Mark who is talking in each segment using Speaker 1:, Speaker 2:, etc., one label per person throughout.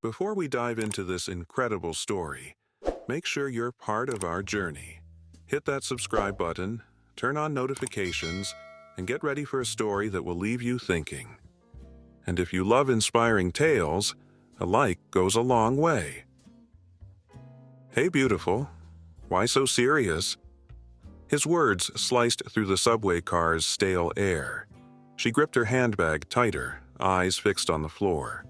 Speaker 1: Before we dive into this incredible story, make sure you're part of our journey. Hit that subscribe button, turn on notifications, and get ready for a story that will leave you thinking. And if you love inspiring tales, a like goes a long way. Hey, beautiful. Why so serious? His words sliced through the subway car's stale air. She gripped her handbag tighter, eyes fixed on the floor.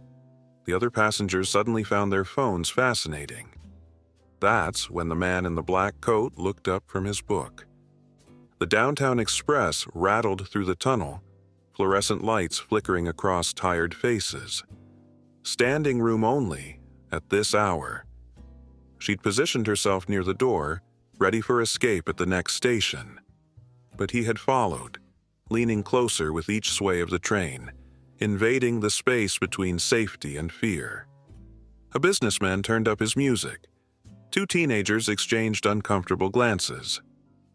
Speaker 1: The other passengers suddenly found their phones fascinating. That's when the man in the black coat looked up from his book. The downtown express rattled through the tunnel, fluorescent lights flickering across tired faces. Standing room only at this hour. She'd positioned herself near the door, ready for escape at the next station. But he had followed, leaning closer with each sway of the train, invading the space between safety and fear. A businessman turned up his music. Two teenagers exchanged uncomfortable glances.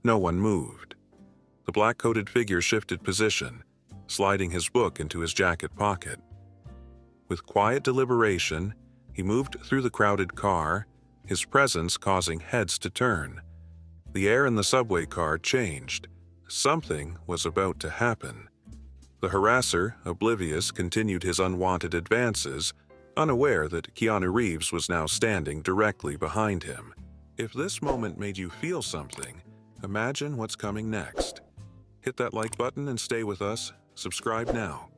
Speaker 1: No one moved. The black-coated figure shifted position, sliding his book into his jacket pocket. With quiet deliberation, he moved through the crowded car, his presence causing heads to turn. The air in the subway car changed. Something was about to happen. The harasser, oblivious, continued his unwanted advances, unaware that Keanu Reeves was now standing directly behind him. If this moment made you feel something, imagine what's coming next. Hit that like button and stay with us. Subscribe now.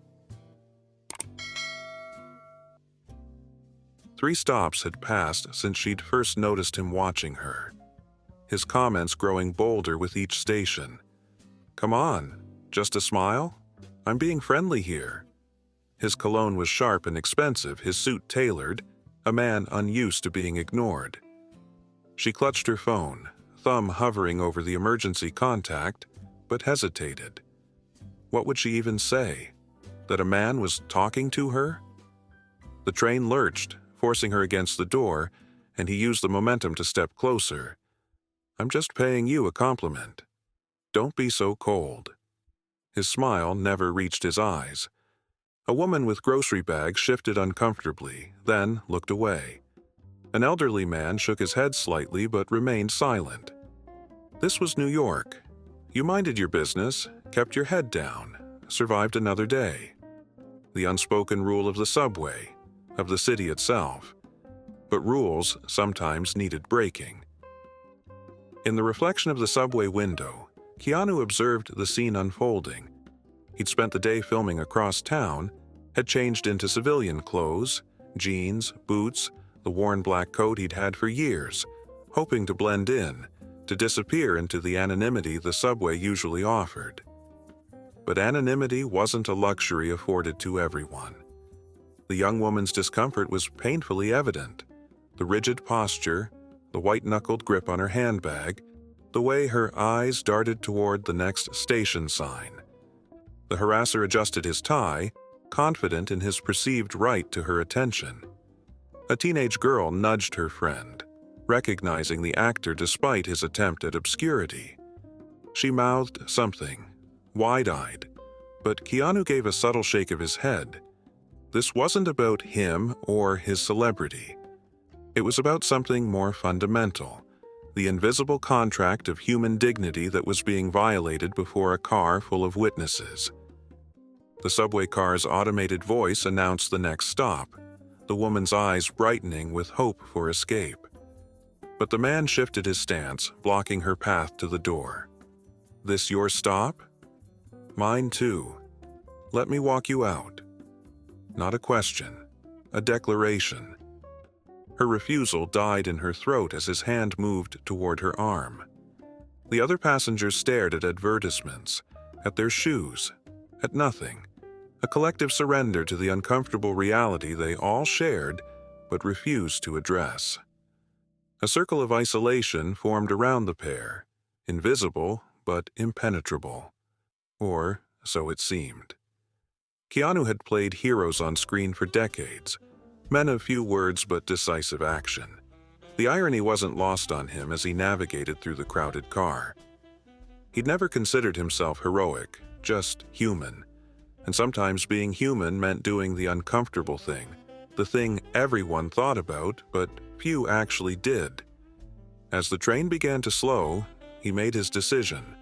Speaker 1: 3 stops had passed since she'd first noticed him watching her. His comments growing bolder with each station. Come on, just a smile? I'm being friendly here. His cologne was sharp and expensive, his suit tailored, a man unused to being ignored. She clutched her phone, thumb hovering over the emergency contact, but hesitated. What would she even say? That a man was talking to her? The train lurched, forcing her against the door, and he used the momentum to step closer. I'm just paying you a compliment. Don't be so cold. His smile never reached his eyes. A woman with grocery bags shifted uncomfortably, then looked away. An elderly man shook his head slightly but remained silent. This was New York. You minded your business, kept your head down, survived another day. The unspoken rule of the subway, of the city itself. But rules sometimes needed breaking. In the reflection of the subway window, Keanu observed the scene unfolding. He'd spent the day filming across town, had changed into civilian clothes, jeans, boots, the worn black coat he'd had for years, hoping to blend in, to disappear into the anonymity the subway usually offered. But anonymity wasn't a luxury afforded to everyone. The young woman's discomfort was painfully evident. The rigid posture, the white-knuckled grip on her handbag, the way her eyes darted toward the next station sign. The harasser adjusted his tie, confident in his perceived right to her attention. A teenage girl nudged her friend, recognizing the actor despite his attempt at obscurity. She mouthed something, wide-eyed, but Keanu gave a subtle shake of his head. This wasn't about him or his celebrity. It was about something more fundamental, the invisible contract of human dignity that was being violated before a car full of witnesses. The subway car's automated voice announced the next stop, the woman's eyes brightening with hope for escape. But the man shifted his stance, blocking her path to the door. This your stop? Mine too. Let me walk you out. Not a question, a declaration. Her refusal died in her throat as his hand moved toward her arm. The other passengers stared at advertisements, at their shoes, at nothing, a collective surrender to the uncomfortable reality they all shared but refused to address. A circle of isolation formed around the pair, invisible but impenetrable. Or so it seemed. Keanu had played heroes on screen for decades, men of few words but decisive action. The irony wasn't lost on him as he navigated through the crowded car. He'd never considered himself heroic, just human. And sometimes being human meant doing the uncomfortable thing, the thing everyone thought about, but few actually did. As the train began to slow, he made his decision.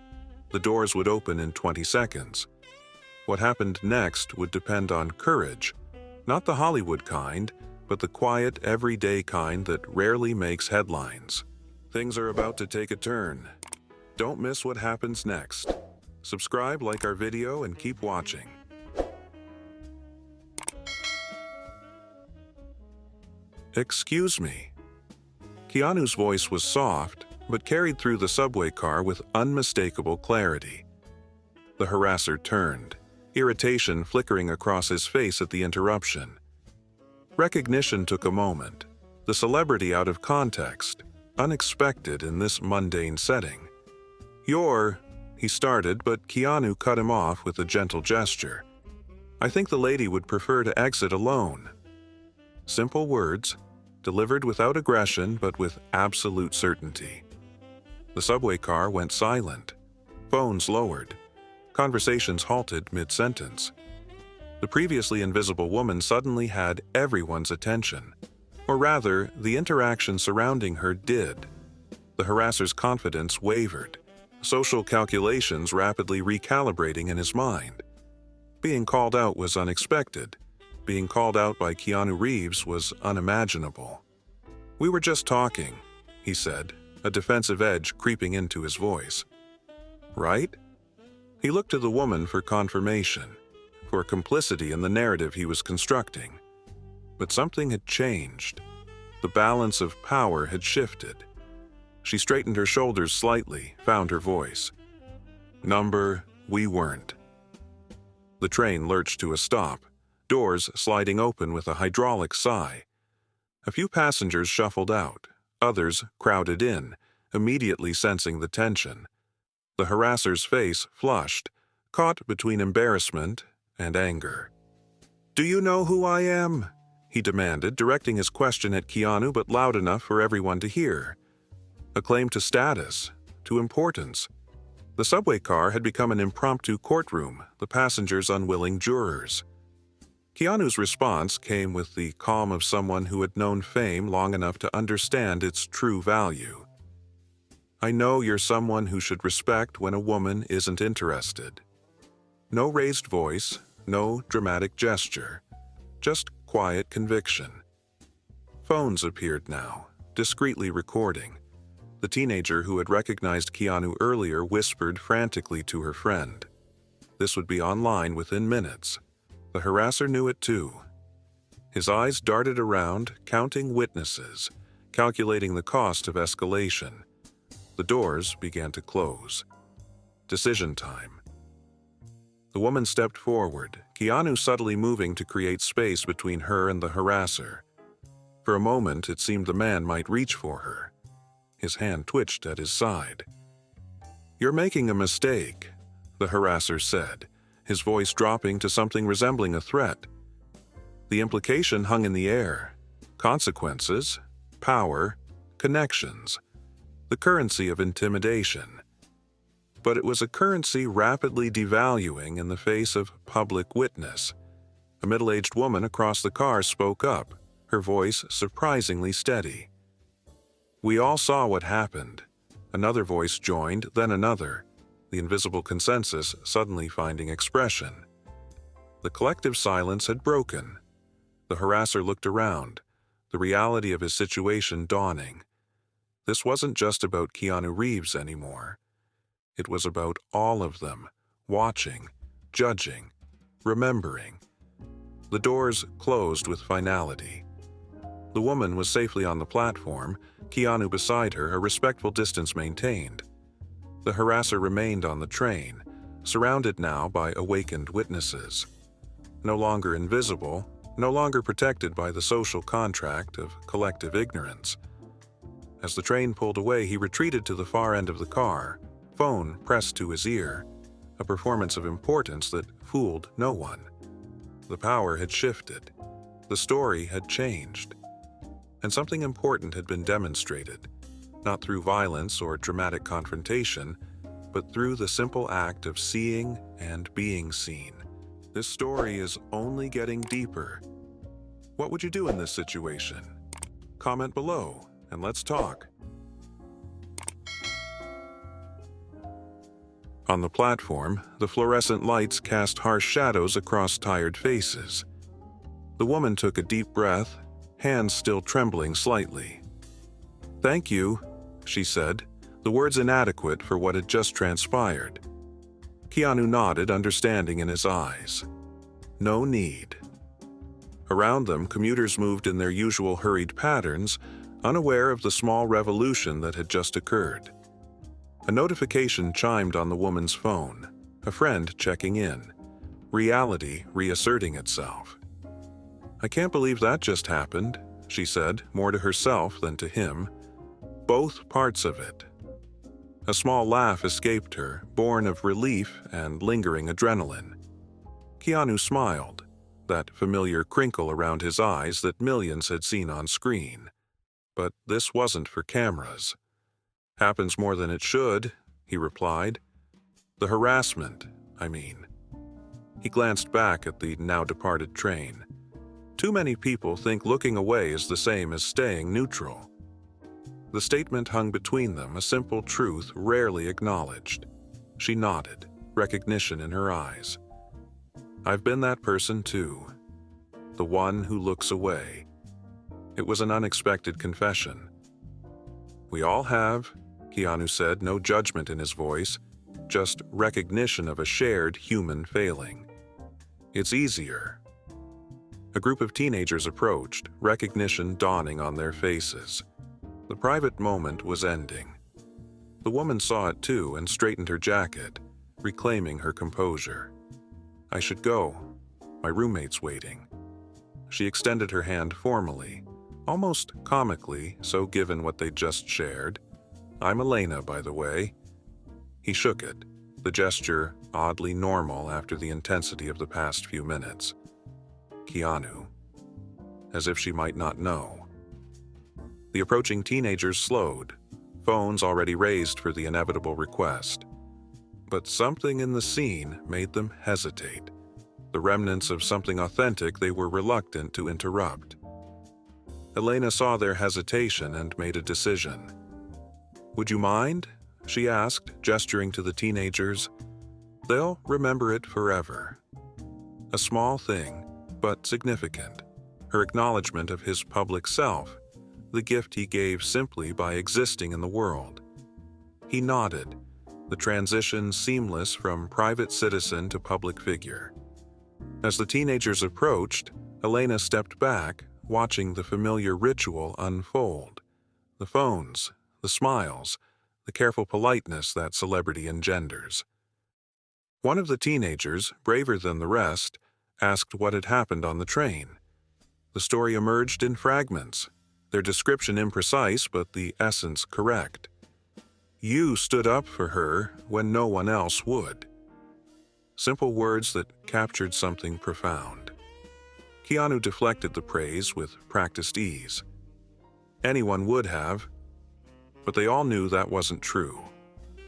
Speaker 1: The doors would open in 20 seconds. What happened next would depend on courage, not the Hollywood kind, but the quiet, everyday kind that rarely makes headlines. Things are about to take a turn. Don't miss what happens next. Subscribe, like our video, and keep watching. Excuse me. Keanu's voice was soft, but carried through the subway car with unmistakable clarity. The harasser turned, irritation flickering across his face at the interruption. Recognition took a moment, the celebrity out of context, unexpected in this mundane setting. He started, but Keanu cut him off with a gentle gesture. I think the lady would prefer to exit alone. Simple words, delivered without aggression but with absolute certainty. The subway car went silent. Phones lowered. Conversations halted mid-sentence. The previously invisible woman suddenly had everyone's attention. Or rather, the interaction surrounding her did. The harasser's confidence wavered, social calculations rapidly recalibrating in his mind. Being called out was unexpected. Being called out by Keanu Reeves was unimaginable. We were just talking, he said, a defensive edge creeping into his voice. Right? He looked to the woman for confirmation, for complicity in the narrative he was constructing. But something had changed. The balance of power had shifted. She straightened her shoulders slightly, found her voice. We weren't. The train lurched to a stop, doors sliding open with a hydraulic sigh. A few passengers shuffled out, others crowded in, immediately sensing the tension. The harasser's face flushed, caught between embarrassment and anger. Do you know who I am? He demanded, directing his question at Keanu but loud enough for everyone to hear. A claim to status, to importance. The subway car had become an impromptu courtroom, the passengers unwilling jurors. Keanu's response came with the calm of someone who had known fame long enough to understand its true value. I know you're someone who should respect when a woman isn't interested. No raised voice, no dramatic gesture, just quiet conviction. Phones appeared now, discreetly recording. The teenager who had recognized Keanu earlier whispered frantically to her friend. This would be online within minutes. The harasser knew it too. His eyes darted around, counting witnesses, calculating the cost of escalation. The doors began to close. Decision time. The woman stepped forward, Keanu subtly moving to create space between her and the harasser. For a moment, it seemed the man might reach for her. His hand twitched at his side. You're making a mistake, the harasser said, his voice dropping to something resembling a threat. The implication hung in the air. Consequences, power, connections. The currency of intimidation. But it was a currency rapidly devaluing in the face of public witness. A middle-aged woman across the car spoke up, her voice surprisingly steady. We all saw what happened. Another voice joined, then another, the invisible consensus suddenly finding expression. The collective silence had broken. The harasser looked around, the reality of his situation dawning. This wasn't just about Keanu Reeves anymore. It was about all of them, watching, judging, remembering. The doors closed with finality. The woman was safely on the platform, Keanu beside her, a respectful distance maintained. The harasser remained on the train, surrounded now by awakened witnesses. No longer invisible, no longer protected by the social contract of collective ignorance. As the train pulled away, he retreated to the far end of the car, phone pressed to his ear, a performance of importance that fooled no one. The power had shifted. The story had changed. And something important had been demonstrated, not through violence or dramatic confrontation, but through the simple act of seeing and being seen. This story is only getting deeper. What would you do in this situation? Comment below, and let's talk. On the platform, the fluorescent lights cast harsh shadows across tired faces. The woman took a deep breath, hands still trembling slightly. "Thank you," she said, the words inadequate for what had just transpired. Keanu nodded, understanding in his eyes. No need. Around them, commuters moved in their usual hurried patterns, unaware of the small revolution that had just occurred. A notification chimed on the woman's phone, a friend checking in, reality reasserting itself. "I can't believe that just happened," she said, more to herself than to him. Both parts of it. A small laugh escaped her, born of relief and lingering adrenaline. Keanu smiled, that familiar crinkle around his eyes that millions had seen on screen. But this wasn't for cameras. "Happens more than it should," he replied. "The harassment, I mean." He glanced back at the now-departed train. Too many people think looking away is the same as staying neutral. The statement hung between them, a simple truth rarely acknowledged. She nodded, recognition in her eyes. "I've been that person too. The one who looks away." It was an unexpected confession. "We all have," Keanu said, no judgment in his voice, just recognition of a shared human failing. "It's easier." A group of teenagers approached, recognition dawning on their faces. The private moment was ending. The woman saw it too and straightened her jacket, reclaiming her composure. "I should go. My roommate's waiting." She extended her hand formally, almost comically, so given what they'd just shared. "I'm Elena, by the way." He shook it, the gesture oddly normal after the intensity of the past few minutes. "Keanu." As if she might not know. The approaching teenagers slowed, phones already raised for the inevitable request. But something in the scene made them hesitate, the remnants of something authentic they were reluctant to interrupt. Elena saw their hesitation and made a decision. "Would you mind?" she asked, gesturing to the teenagers. "They'll remember it forever." A small thing, but significant. Her acknowledgement of his public self, the gift he gave simply by existing in the world. He nodded, the transition seamless from private citizen to public figure. As the teenagers approached, Elena stepped back, watching the familiar ritual unfold. The phones, the smiles, the careful politeness that celebrity engenders. One of the teenagers, braver than the rest, asked what had happened on the train. The story emerged in fragments, their description imprecise but the essence correct. "You stood up for her when no one else would." Simple words that captured something profound. Keanu deflected the praise with practiced ease. Anyone would have, but they all knew that wasn't true.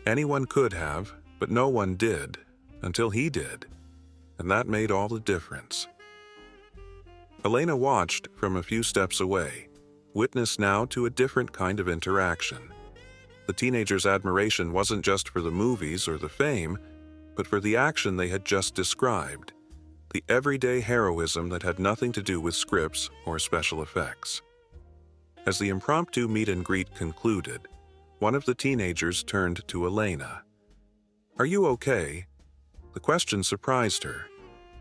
Speaker 1: Anyone could have, but no one did, until he did, and that made all the difference. Elena watched from a few steps away, witness now to a different kind of interaction. The teenagers' admiration wasn't just for the movies or the fame, but for the action they had just described, the everyday heroism that had nothing to do with scripts or special effects. As the impromptu meet and greet concluded, one of the teenagers turned to Elena. "Are you okay?" The question surprised her,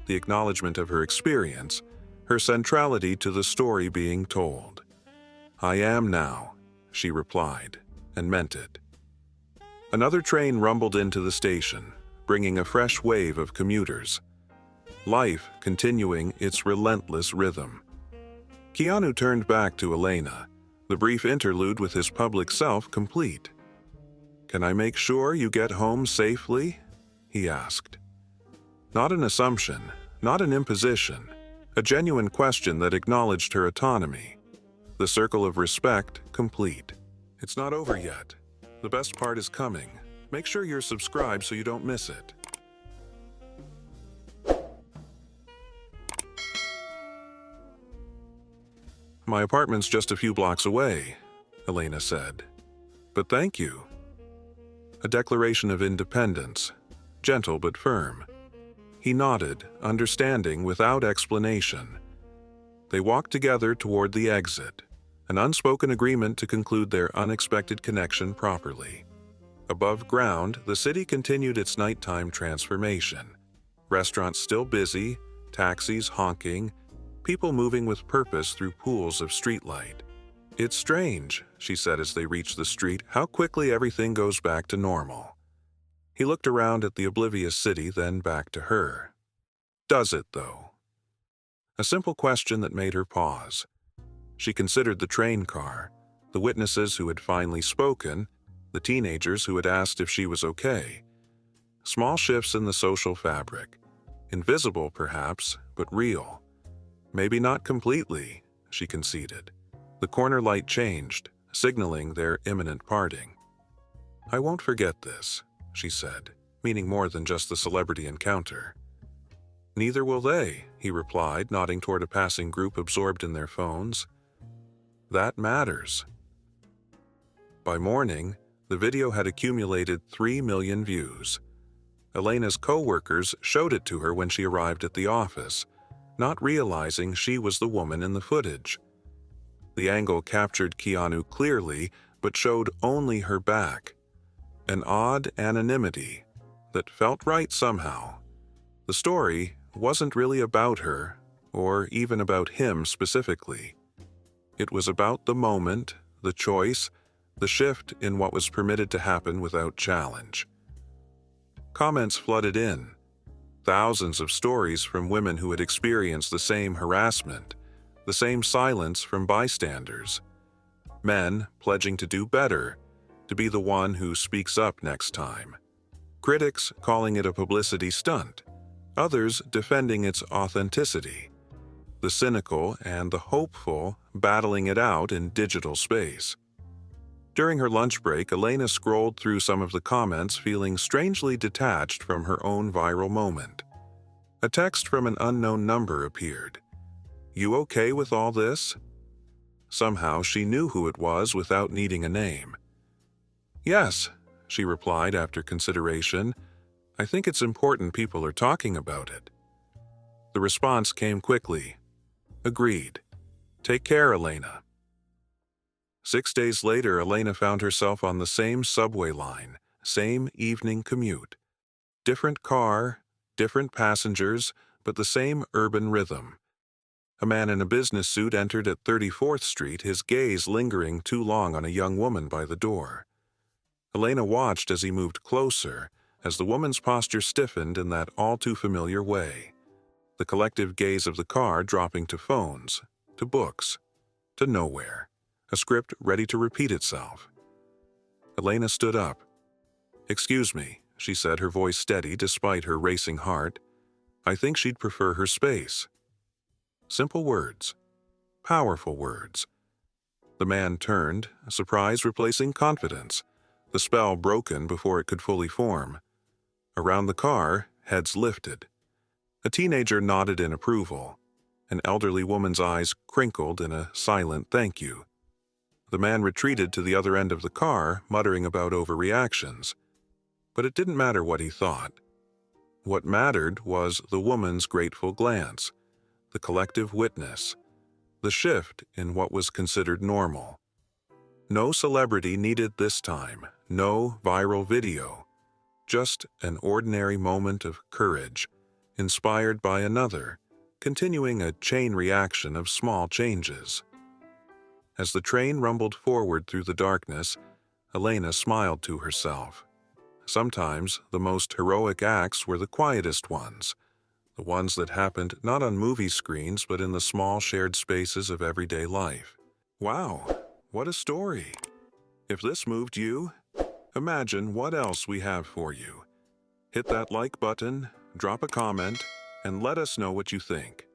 Speaker 1: the acknowledgement of her experience, her centrality to the story being told. "I am now," she replied, and meant it. Another train rumbled into the station, bringing a fresh wave of commuters. Life continuing its relentless rhythm. Keanu turned back to Elena, the brief interlude with his public self complete. "Can I make sure you get home safely?" he asked. Not an assumption, not an imposition, a genuine question that acknowledged her autonomy. The circle of respect complete. It's not over yet. The best part is coming. Make sure you're subscribed so you don't miss it. My apartment's just a few blocks away, Elena said. But thank you. A declaration of independence, gentle but firm. He nodded, understanding without explanation. They walked together toward the exit, an unspoken agreement to conclude their unexpected connection properly. Above ground, the city continued its nighttime transformation. Restaurants still busy, taxis honking, people moving with purpose through pools of streetlight. It's strange, she said as they reached the street, how quickly everything goes back to normal. He looked around at the oblivious city, then back to her. Does it, though? A simple question that made her pause. She considered the train car, the witnesses who had finally spoken, the teenagers who had asked if she was okay. Small shifts in the social fabric. Invisible, perhaps, but real. Maybe not completely, she conceded. The corner light changed, signaling their imminent parting. I won't forget this, she said, meaning more than just the celebrity encounter. Neither will they, he replied, nodding toward a passing group absorbed in their phones. That matters. By morning, the video had accumulated 3 million views. Elena's co-workers showed it to her when she arrived at the office, not realizing she was the woman in the footage. The angle captured Keanu clearly, but showed only her back. An odd anonymity that felt right somehow. The story wasn't really about her, or even about him specifically. It was about the moment, the choice, the shift in what was permitted to happen without challenge. Comments flooded in. Thousands of stories from women who had experienced the same harassment, the same silence from bystanders. Men pledging to do better, to be the one who speaks up next time. Critics calling it a publicity stunt, others defending its authenticity. The cynical and the hopeful battling it out in digital space. During her lunch break, Elena scrolled through some of the comments, feeling strangely detached from her own viral moment. A text from an unknown number appeared. You okay with all this? Somehow she knew who it was without needing a name. Yes, she replied after consideration. I think it's important people are talking about it. The response came quickly. Agreed. Take care, Elena. 6 days later, Elena found herself on the same subway line, same evening commute. Different car, different passengers, but the same urban rhythm. A man in a business suit entered at 34th Street, his gaze lingering too long on a young woman by the door. Elena watched as he moved closer, as the woman's posture stiffened in that all-too-familiar way. The collective gaze of the car dropping to phones, to books, to nowhere. A script ready to repeat itself. Elena stood up. Excuse me, she said, her voice steady despite her racing heart. I think she'd prefer her space. Simple words. Powerful words. The man turned, surprise replacing confidence, the spell broken before it could fully form. Around the car, heads lifted. A teenager nodded in approval. An elderly woman's eyes crinkled in a silent thank you. The man retreated to the other end of the car, muttering about overreactions. But it didn't matter what he thought. What mattered was the woman's grateful glance, the collective witness, the shift in what was considered normal. No celebrity needed this time, no viral video. Just an ordinary moment of courage, inspired by another, continuing a chain reaction of small changes. As the train rumbled forward through the darkness, Elena smiled to herself. Sometimes the most heroic acts were the quietest ones, the ones that happened not on movie screens but in the small shared spaces of everyday life. Wow, what a story! If this moved you, imagine what else we have for you. Hit that like button, drop a comment, and let us know what you think.